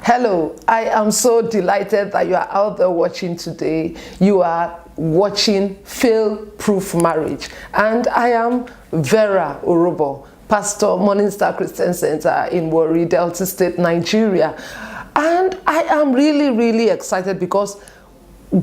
Hello, I am so delighted that you are out there watching today. You are watching Fail-Proof Marriage, and I am Vera Urobo, Pastor Morning Star Christian Center in Warri, Delta State, Nigeria. And I am really excited because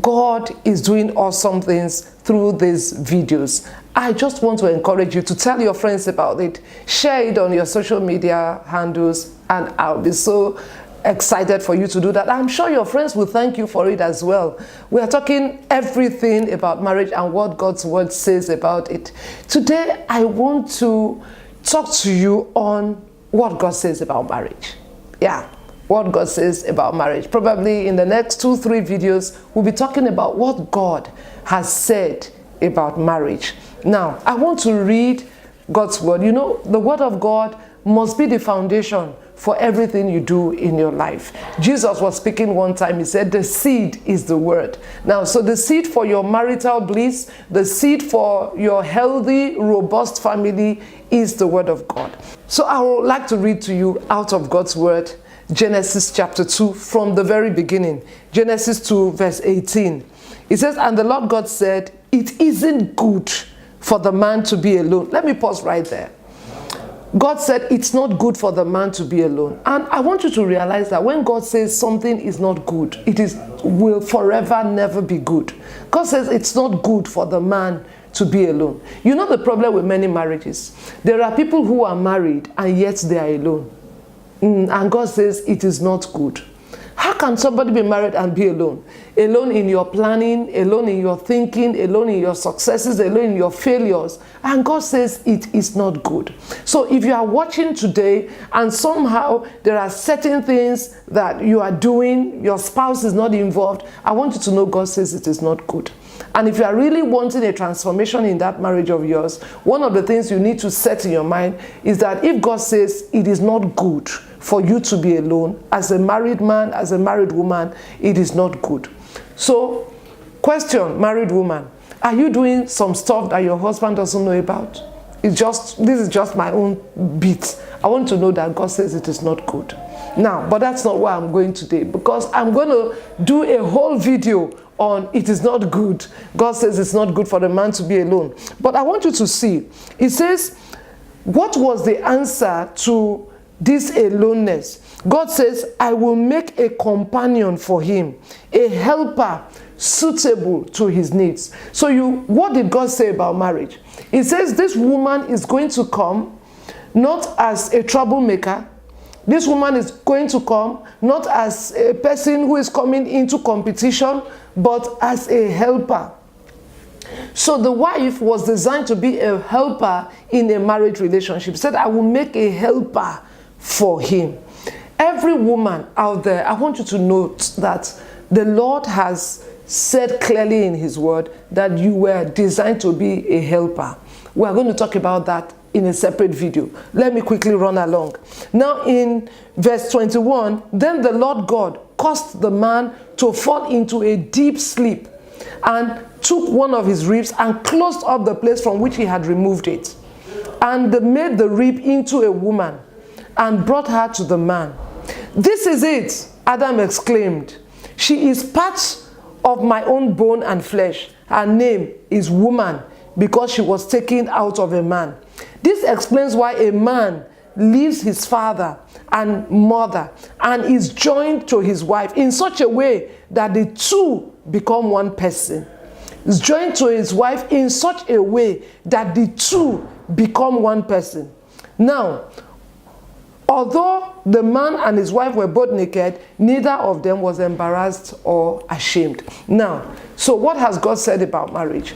God is doing awesome things through these videos. I just want to encourage you to tell your friends about it, share it on your social media handles, and I'll be so excited for you to do that. I'm sure your friends will thank you for it as well. We are talking everything about marriage and what God's word says about it. Today, I want to talk to you on what God says about marriage. Yeah, what God says about marriage. Probably in the next 2-3 videos, we'll be talking about what God has said about marriage. Now, I want to read God's word. You know, the word of God must be the foundation for everything you do in your life. Jesus was speaking one time. He said, the seed is the word. Now, so the seed for your marital bliss, the seed for your healthy, robust family is the word of God. So I would like to read to you out of God's word, Genesis chapter 2, from the very beginning. Genesis 2, verse 18. It says, and the Lord God said, it isn't good for the man to be alone. Let me pause right there. God said it's not good for the man to be alone. And I want you to realize that when God says something is not good, will forever never be good. God says it's not good for the man to be alone. You know the problem with many marriages? There are people who are married and yet they are alone. And God says it is not good. How can somebody be married and be alone? Alone in your planning, alone in your thinking, alone in your successes, alone in your failures. And God says it is not good. So if you are watching today and somehow there are certain things that you are doing, your spouse is not involved, I want you to know God says it is not good. And if you are really wanting a transformation in that marriage of yours, one of the things you need to set in your mind is that if God says it is not good for you to be alone, as a married man, as a married woman, it is not good. So, question, married woman, are you doing some stuff that your husband doesn't know about? This is just my own bit. I want to know that God says it is not good. Now, but that's not where I'm going today, because I'm going to do a whole video on it is not good. God says it's not good for the man to be alone. But I want you to see, it says, what was the answer to this aloneness? God says, I will make a companion for him, a helper suitable to his needs. So what did God say about marriage? It says this woman is going to come not as a troublemaker. This woman is going to come not as a person who is coming into competition, but as a helper. So the wife was designed to be a helper in a marriage relationship. Said, I will make a helper for him. Every woman out there, I want you to note that the Lord has said clearly in his word that you were designed to be a helper. We are going to talk about that in a separate video. Let me quickly run along. Now in verse 21, then the Lord God caused the man to fall into a deep sleep and took one of his ribs and closed up the place from which he had removed it, and made the rib into a woman and brought her to the man. This is it, Adam exclaimed. She is part of my own bone and flesh. Her name is woman, because she was taken out of a man. This explains why a man leaves his father and mother and is joined to his wife in such a way that the two become one person. Is joined to his wife in such a way that the two become one person. Now, although the man and his wife were both naked, neither of them was embarrassed or ashamed. Now, so what has God said about marriage?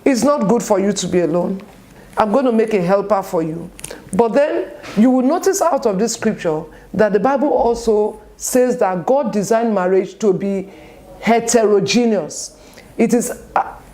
It's not good for you to be alone. I'm going to make a helper for you. But then you will notice out of this scripture that the Bible also says that God designed marriage to be heterogeneous. It is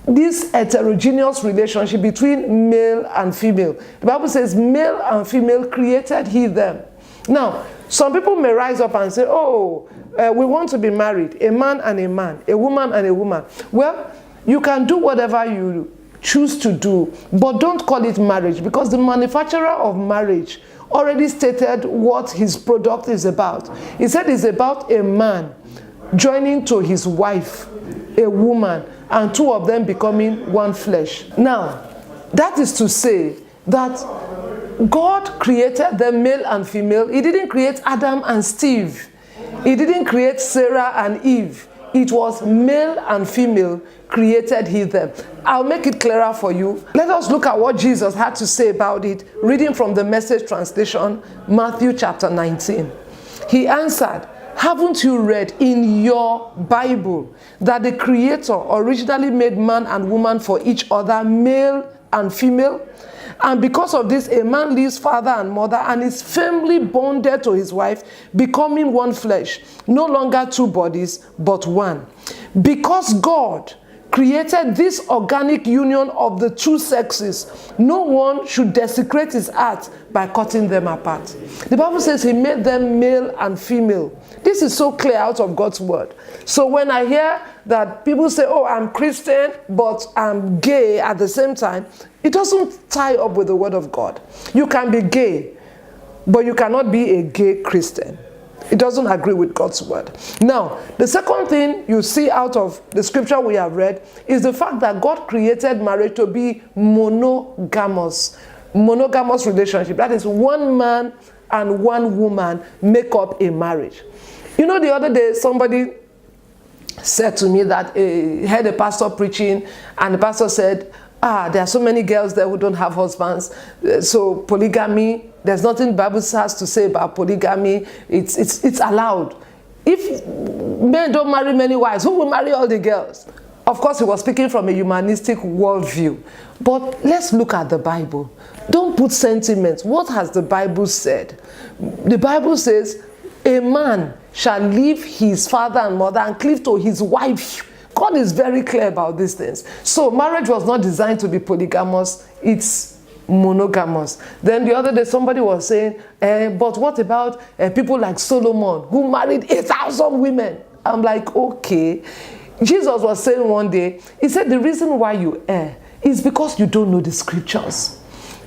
this heterogeneous relationship between male and female. The Bible says male and female created he them. Now, some people may rise up and say, we want to be married, a man and a man, a woman and a woman. Well, You can do whatever you choose to do, but don't call it marriage, because the manufacturer of marriage already stated what his product is about. He said it's about a man joining to his wife, a woman, and two of them becoming one flesh. Now, that is to say that God created them male and female. He didn't create Adam and Steve. He didn't create Sarah and Eve. It was male and female created he them. I'll make it clearer for you. Let us look at what Jesus had to say about it, reading from the Message translation, Matthew chapter 19. He answered, haven't you read in your Bible that the Creator originally made man and woman for each other, male and female? And because of this, a man leaves father and mother and is firmly bonded to his wife, becoming one flesh, no longer two bodies, but one. Because God created this organic union of the two sexes, no one should desecrate his art by cutting them apart. The Bible says he made them male and female. This is so clear out of God's word. So when I hear that people say, oh, I'm Christian, but I'm gay at the same time, it doesn't tie up with the word of God. You can be gay, but you cannot be a gay Christian. It doesn't agree with God's word. Now, the second thing you see out of the scripture we have read is the fact that God created marriage to be monogamous. Monogamous relationship. That is, one man and one woman make up a marriage. You know, the other day somebody said to me that he heard a pastor preaching, and the pastor said, there are so many girls there who don't have husbands, so polygamy, there's nothing the Bible has to say about polygamy. It's allowed. If men don't marry many wives, who will marry all the girls? Of course, he was speaking from a humanistic worldview. But let's look at the Bible. Don't put sentiments. What has the Bible said? The Bible says, a man shall leave his father and mother and cleave to his wife. God is very clear about these things. So marriage was not designed to be polygamous. It's monogamous. Then the other day somebody was saying, but what about people like Solomon who married 8,000 women? I'm like, okay. Jesus was saying one day, he said the reason why you err is because you don't know the scriptures.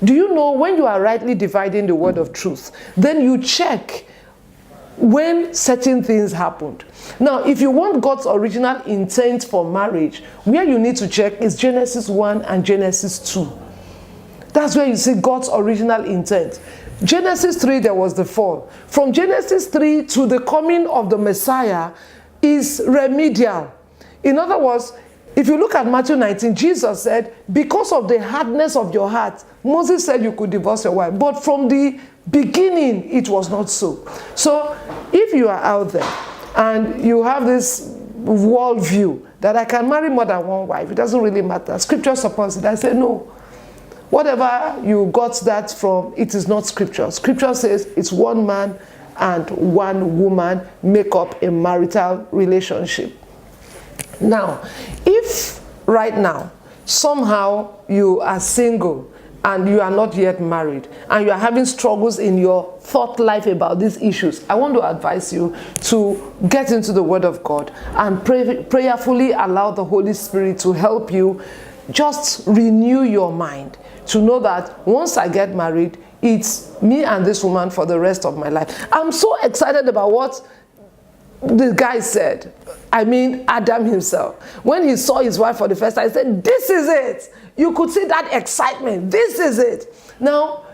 Do you know when you are rightly dividing the word of truth, then you check when certain things happened. Now, if you want God's original intent for marriage, where you need to check is Genesis 1 and Genesis 2. That's where you see God's original intent. Genesis 3, there was the fall. From Genesis 3 to the coming of the Messiah is remedial. In other words, if you look at Matthew 19, Jesus said, because of the hardness of your heart, Moses said you could divorce your wife. But from the beginning, it was not so. So if you are out there and you have this worldview that I can marry more than one wife, it doesn't really matter. Scripture supports it. I say no. Whatever you got that from, it is not scripture. Scripture says it's one man and one woman make up a marital relationship. Now, if right now, somehow you are single and you are not yet married and you are having struggles in your thought life about these issues, I want to advise you to get into the Word of God and prayerfully allow the Holy Spirit to help you just renew your mind to know that once I get married, it's me and this woman for the rest of my life. I'm so excited about what the guy said. I mean, Adam himself. When he saw his wife for the first time, he said, this is it. You could see that excitement. This is it. Now,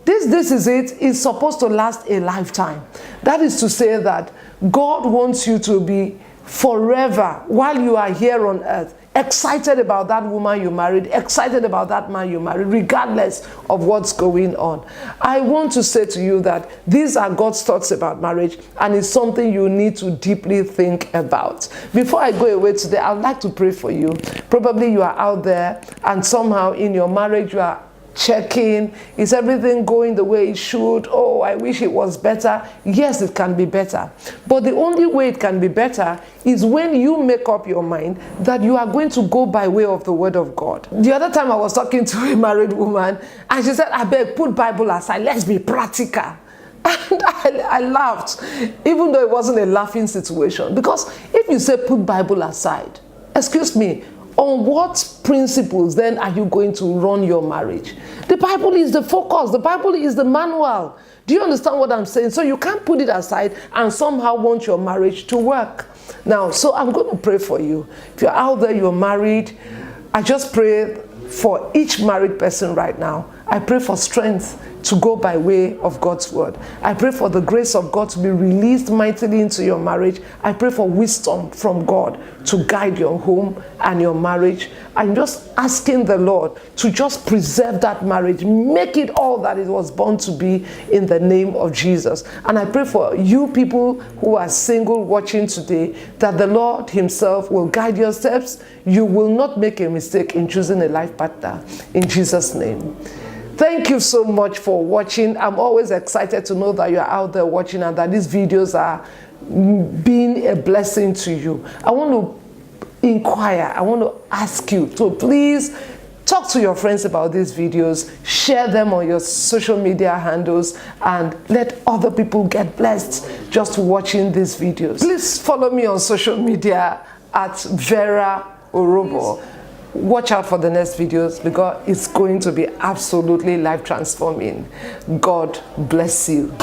this is it is supposed to last a lifetime. That is to say that God wants you to be forever, while you are here on earth, excited about that woman you married, excited about that man you married, regardless of what's going on. I want to say to you that these are God's thoughts about marriage, and it's something you need to deeply think about. Before I go away today, I'd like to pray for you. Probably you are out there and somehow in your marriage you are checking, is everything going the way it should? Oh, I wish it was better. Yes, it can be better. But the only way it can be better is when you make up your mind that you are going to go by way of the Word of God. The other time I was talking to a married woman and she said, I beg, put Bible aside, let's be practical. And I laughed, even though it wasn't a laughing situation. Because if you say put Bible aside, excuse me, On what principles then are you going to run your marriage? The Bible is the focus. The Bible is the manual. Do you understand what I'm saying? So you can't put it aside and somehow want your marriage to work. Now, so I'm going to pray for you. If you're out there, you're married, I just pray for each married person right now. I pray for strength to go by way of God's word. I pray for the grace of God to be released mightily into your marriage. I pray for wisdom from God to guide your home and your marriage. I'm just asking the Lord to just preserve that marriage, make it all that it was born to be in the name of Jesus. And I pray for you people who are single watching today, that the Lord himself will guide your steps. You will not make a mistake in choosing a life partner in Jesus' name. Thank you so much for watching. I'm always excited to know that you're out there watching and that these videos are being a blessing to you. I want to inquire, I want to ask you to please talk to your friends about these videos, share them on your social media handles, and let other people get blessed just watching these videos. Please follow me on social media at Vera Urobo. Watch out for the next videos because it's going to be absolutely life transforming. God bless you.